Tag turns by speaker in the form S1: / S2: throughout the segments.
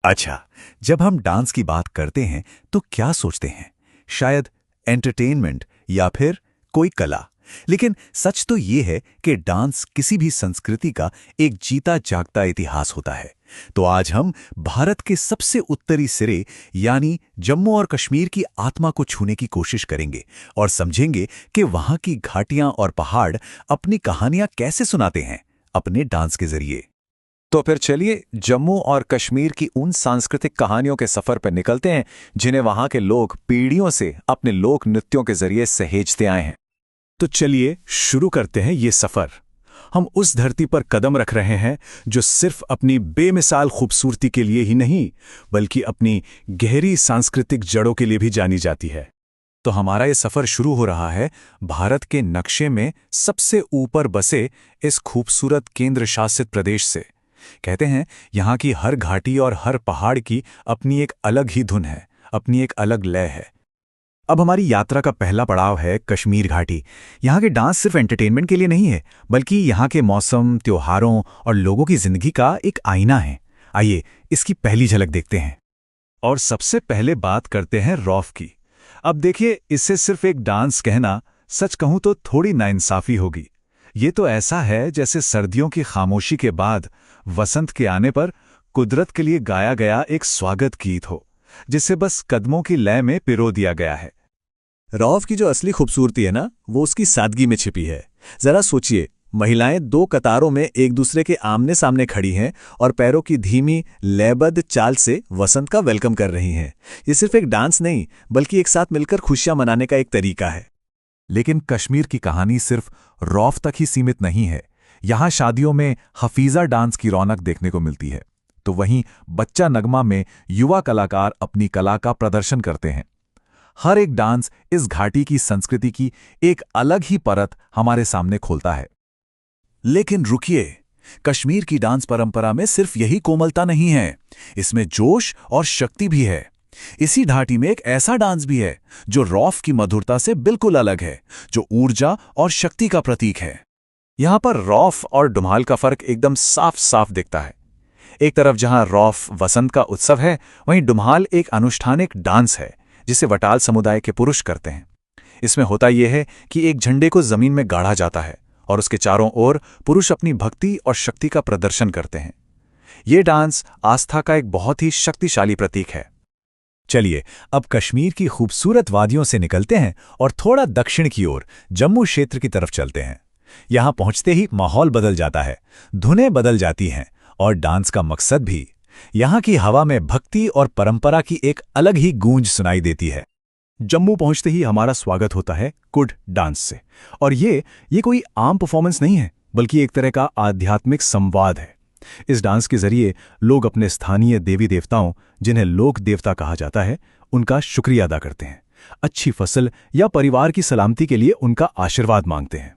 S1: अच्छा, जब हम डांस की बात करते हैं तो क्या सोचते हैं? शायद एंटरटेनमेंट या फिर कोई कला। लेकिन सच तो ये है कि डांस किसी भी संस्कृति का एक जीता जागता इतिहास होता है। तो आज हम भारत के सबसे उत्तरी सिरे यानी जम्मू और कश्मीर की आत्मा को छूने की कोशिश करेंगे और समझेंगे कि वहां की घाटियां और पहाड़ अपनी कहानियां कैसे सुनाते हैं अपने डांस के जरिए।
S2: तो फिर चलिए जम्मू और कश्मीर की उन सांस्कृतिक कहानियों के सफर पर निकलते हैं जिन्हें वहां के लोग पीढ़ियों से अपने लोक नृत्यों के जरिए सहेजते आए हैं।
S3: तो चलिए शुरू करते हैं ये सफर। हम उस धरती पर कदम रख रहे हैं जो सिर्फ अपनी बेमिसाल खूबसूरती के लिए ही नहीं बल्कि अपनी गहरी सांस्कृतिक जड़ों के लिए भी जानी जाती है। तो हमारा ये सफर शुरू हो रहा है भारत के नक्शे में सबसे ऊपर बसे इस खूबसूरत केंद्र शासित प्रदेश से। कहते हैं यहाँ की हर घाटी और हर पहाड़ की अपनी एक अलग ही धुन है, अपनी एक अलग लय है। अब हमारी यात्रा का पहला पड़ाव है कश्मीर घाटी। यहाँ के डांस सिर्फ एंटरटेनमेंट के लिए नहीं है बल्कि यहाँ के मौसम, त्योहारों और लोगों की जिंदगी का एक आईना है। आइए इसकी पहली झलक देखते हैं। और सबसे पहले बात करते हैं रौफ की। अब देखिए, इससे सिर्फ एक डांस कहना सच कहूं तो थोड़ी नाइंसाफी होगी। ये तो ऐसा है जैसे सर्दियों की खामोशी के बाद वसंत के आने पर कुदरत के लिए गाया गया एक स्वागत गीत हो, जिसे बस कदमों की लय में पिरो दिया गया है। रौफ की जो असली खूबसूरती है ना, वो उसकी सादगी में छिपी है। जरा सोचिए, महिलाएं दो कतारों में एक दूसरे के आमने सामने खड़ी हैं और पैरों की धीमी लयबद्ध चाल से वसंत का वेलकम कर रही हैं। ये सिर्फ एक डांस नहीं बल्कि एक साथ मिलकर खुशियां मनाने का एक तरीका है।
S1: लेकिन कश्मीर की कहानी सिर्फ रौफ तक ही सीमित नहीं है। यहाँ शादियों में हफीजा डांस की रौनक देखने को मिलती है, तो वहीं बच्चा नगमा में युवा कलाकार अपनी कला का प्रदर्शन करते हैं। हर एक डांस इस घाटी की संस्कृति की एक अलग ही परत हमारे सामने खोलता है। लेकिन रुकिए, कश्मीर की डांस परंपरा में सिर्फ यही कोमलता नहीं है, इसमें जोश और शक्ति भी है। इसी घाटी में एक ऐसा डांस भी है जो रौफ की मधुरता से बिल्कुल अलग है, जो ऊर्जा और शक्ति का प्रतीक है।
S2: यहां पर रौफ और धुमाल का फर्क एकदम साफ साफ दिखता है। एक तरफ जहां रौफ वसंत का उत्सव है, वहीं धुमाल एक अनुष्ठानिक डांस है जिसे वटाल समुदाय के पुरुष करते हैं। इसमें होता यह है कि एक झंडे को जमीन में गाड़ा जाता है और उसके चारों ओर पुरुष अपनी भक्ति और शक्ति का प्रदर्शन करते हैं। यह डांस आस्था का एक बहुत ही शक्तिशाली प्रतीक है।
S3: चलिए अब कश्मीर की खूबसूरत वादियों से निकलते हैं और थोड़ा दक्षिण की ओर जम्मू क्षेत्र की तरफ चलते हैं। यहां पहुंचते ही माहौल बदल जाता है, धुनें बदल जाती हैं और डांस का मकसद भी। यहां की हवा में भक्ति और परंपरा की एक अलग ही गूंज सुनाई देती है। जम्मू पहुंचते ही हमारा स्वागत होता है कुड डांस से। और ये कोई आम परफॉर्मेंस नहीं है बल्कि एक तरह का आध्यात्मिक संवाद है। इस डांस के जरिए लोग अपने स्थानीय देवी देवताओं, जिन्हें लोक देवता कहा जाता है, उनका शुक्रिया अदा करते हैं। अच्छी फसल या परिवार की सलामती के लिए उनका आशीर्वाद मांगते हैं।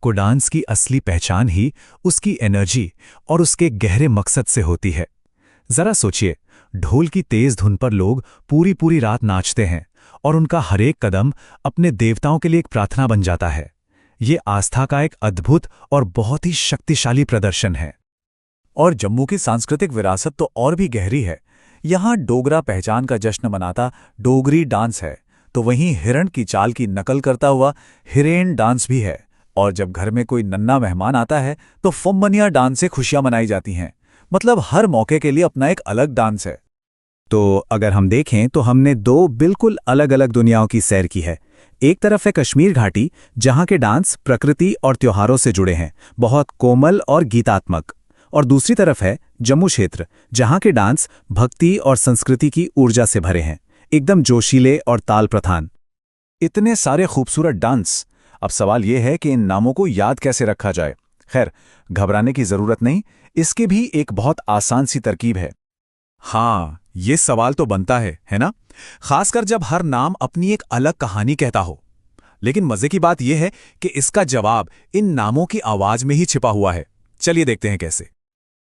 S3: को डांस की असली पहचान ही उसकी एनर्जी और उसके गहरे मकसद से होती है। जरा सोचिए, ढोल की तेज धुन पर लोग पूरी पूरी रात नाचते हैं और उनका हरेक कदम अपने देवताओं के लिए एक प्रार्थना बन जाता है। ये आस्था का एक अद्भुत और बहुत ही शक्तिशाली प्रदर्शन है। और जम्मू की सांस्कृतिक विरासत तो और भी गहरी है। यहाँ डोगरा पहचान का जश्न मनाता डोगरी डांस है, तो वहीं हिरण की चाल की नकल करता हुआ हिरेन डांस भी है। और जब घर में कोई नन्हा मेहमान आता है तो फुम्मनिया डांस से खुशियां मनाई जाती हैं। मतलब हर मौके के लिए अपना एक अलग डांस है। तो अगर हम देखें तो हमने दो बिल्कुल अलग अलग दुनियाओं की सैर की है। एक तरफ है कश्मीर घाटी, जहां के डांस प्रकृति और त्योहारों से जुड़े हैं, बहुत कोमल और गीतात्मक। और दूसरी तरफ है जम्मू क्षेत्र, जहां के डांस भक्ति और संस्कृति की ऊर्जा से भरे हैं, एकदम जोशीले और ताल प्रधान। इतने सारे खूबसूरत डांस। अब सवाल यह है कि इन नामों को याद कैसे रखा जाए। खैर, घबराने की जरूरत नहीं, इसके भी एक बहुत आसान सी तरकीब है। हाँ, ये सवाल तो बनता है ना? खासकर जब हर नाम अपनी एक अलग कहानी कहता हो। लेकिन मजे की बात यह है कि इसका जवाब इन नामों की आवाज में ही छिपा हुआ है। चलिए देखते हैं कैसे।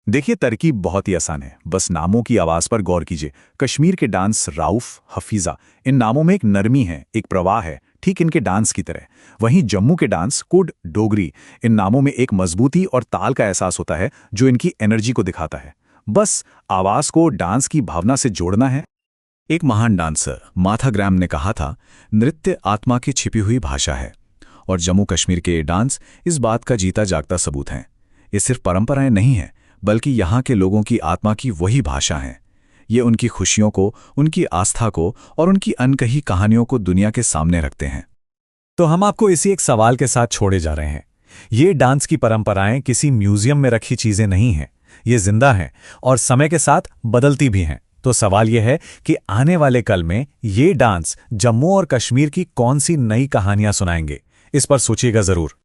S3: देखिए, तरकीब बहुत ही आसान है, बस नामों की आवाज पर गौर कीजिए। कश्मीर के डांस राउफ, हफीजा, इन नामों में एक नरमी है, एक प्रवाह है, ठीक इनके डांस की तरह। वहीं जम्मू के डांस कुड, डोगरी, इन नामों में एक मजबूती और ताल का एहसास होता है जो इनकी एनर्जी को दिखाता है।
S2: बस आवाज को डांस की भावना से जोड़ना है। एक महान डांसर मार्था ग्रैम ने कहा था, नृत्य आत्मा की छिपी हुई भाषा है। और जम्मू कश्मीर के ये डांस इस बात का जीता जागता सबूत हैं। ये सिर्फ परंपराएं नहीं हैं, बल्कि यहाँ के लोगों की आत्मा की वही भाषा हैं। ये उनकी खुशियों को, उनकी आस्था को और उनकी अनकही कहानियों को दुनिया के सामने रखते हैं।
S3: तो हम आपको इसी एक सवाल के साथ छोड़े जा रहे हैं। ये डांस की परंपराएं किसी म्यूजियम में रखी चीजें नहीं हैं, ये जिंदा हैं और समय के साथ बदलती भी हैं। तो सवाल यह है कि आने वाले कल में ये डांस जम्मू और कश्मीर की कौन सी नई कहानियां सुनाएंगे। इस पर सोचिएगा जरूर।